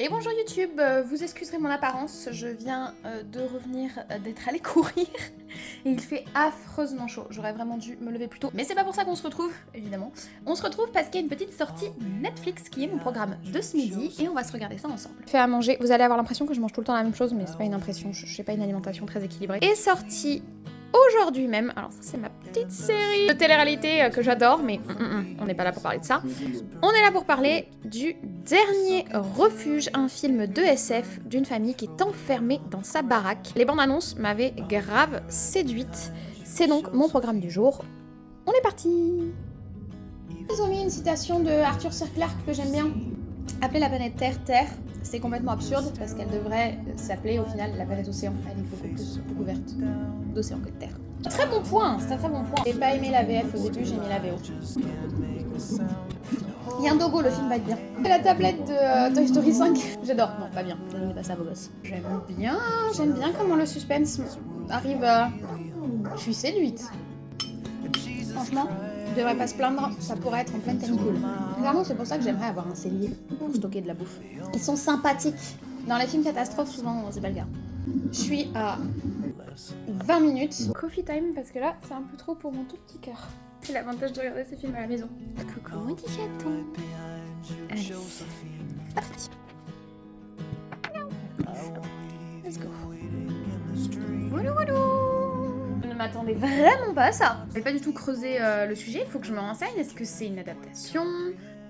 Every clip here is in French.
Et bonjour YouTube, vous excuserez mon apparence, je viens de revenir d'être allée courir et il fait affreusement chaud, j'aurais vraiment dû me lever plus tôt. Mais c'est pas pour ça qu'on se retrouve, évidemment. On se retrouve parce qu'il y a une petite sortie Netflix qui est mon programme de ce midi et on va se regarder ça ensemble. Fait à manger, vous allez avoir l'impression que je mange tout le temps la même chose, mais c'est pas une impression, je fais pas une alimentation très équilibrée. Et sortie aujourd'hui même, alors ça c'est ma petite série de télé-réalité que j'adore, mais on n'est pas là pour parler de ça. On est là pour parler du Dernier Refuge, un film de SF d'une famille qui est enfermée dans sa baraque. Les bandes annonces m'avaient grave séduite. C'est donc mon programme du jour. On est parti. Ils ont mis une citation de Arthur C. Clarke que j'aime bien. Appeler la planète Terre Terre, c'est complètement absurde parce qu'elle devrait s'appeler au final la planète Océan. Elle est beaucoup plus recouverte d'océan que de terre. Très bon point, c'est un très bon point. J'ai pas aimé la VF au début, j'ai mis la VO. Il y a un dogo, le film va être bien. La tablette de Toy Story 5, j'adore. Non, pas bien, je ne mets pas ça à vos gosses. J'aime bien comment le suspense arrive à... Je suis séduite. Franchement, je devrais pas se plaindre, ça pourrait être en pleine canicule. Clairement, c'est pour ça que j'aimerais avoir un cellier pour stocker de la bouffe. Ils sont sympathiques. Dans les films catastrophes, souvent, c'est pas le cas. Je suis à 20 minutes. Coffee time, parce que là, c'est un peu trop pour mon tout petit cœur. C'est l'avantage de regarder ces films à la maison. Coucou, mon petit chaton. Allez, parti. Let's go. Voilà, voilà. Je ne m'attendais vraiment pas à ça. Je vais pas du tout creuser le sujet, il faut que je me renseigne. Est-ce que c'est une adaptation?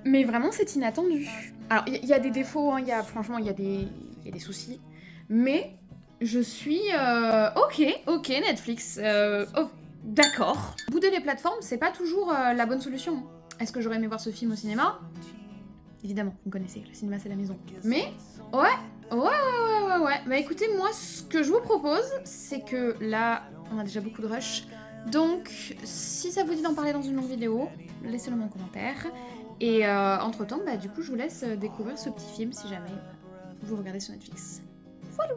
Mais vraiment, c'est inattendu. Alors, il y a des défauts, hein, franchement, il y a des soucis. Mais je suis... ok, Netflix. Oh, d'accord. Bouder les plateformes, c'est pas toujours la bonne solution. Est-ce que j'aurais aimé voir ce film au cinéma? Évidemment, vous connaissez, le cinéma c'est la maison. Mais, ouais. Bah écoutez, moi, ce que je vous propose, c'est que là, on a déjà beaucoup de rush. Donc, si ça vous dit d'en parler dans une longue vidéo, laissez-le moi en commentaire. Et entre-temps, bah du coup, je vous laisse découvrir ce petit film si jamais vous regardez sur Netflix. Voilà.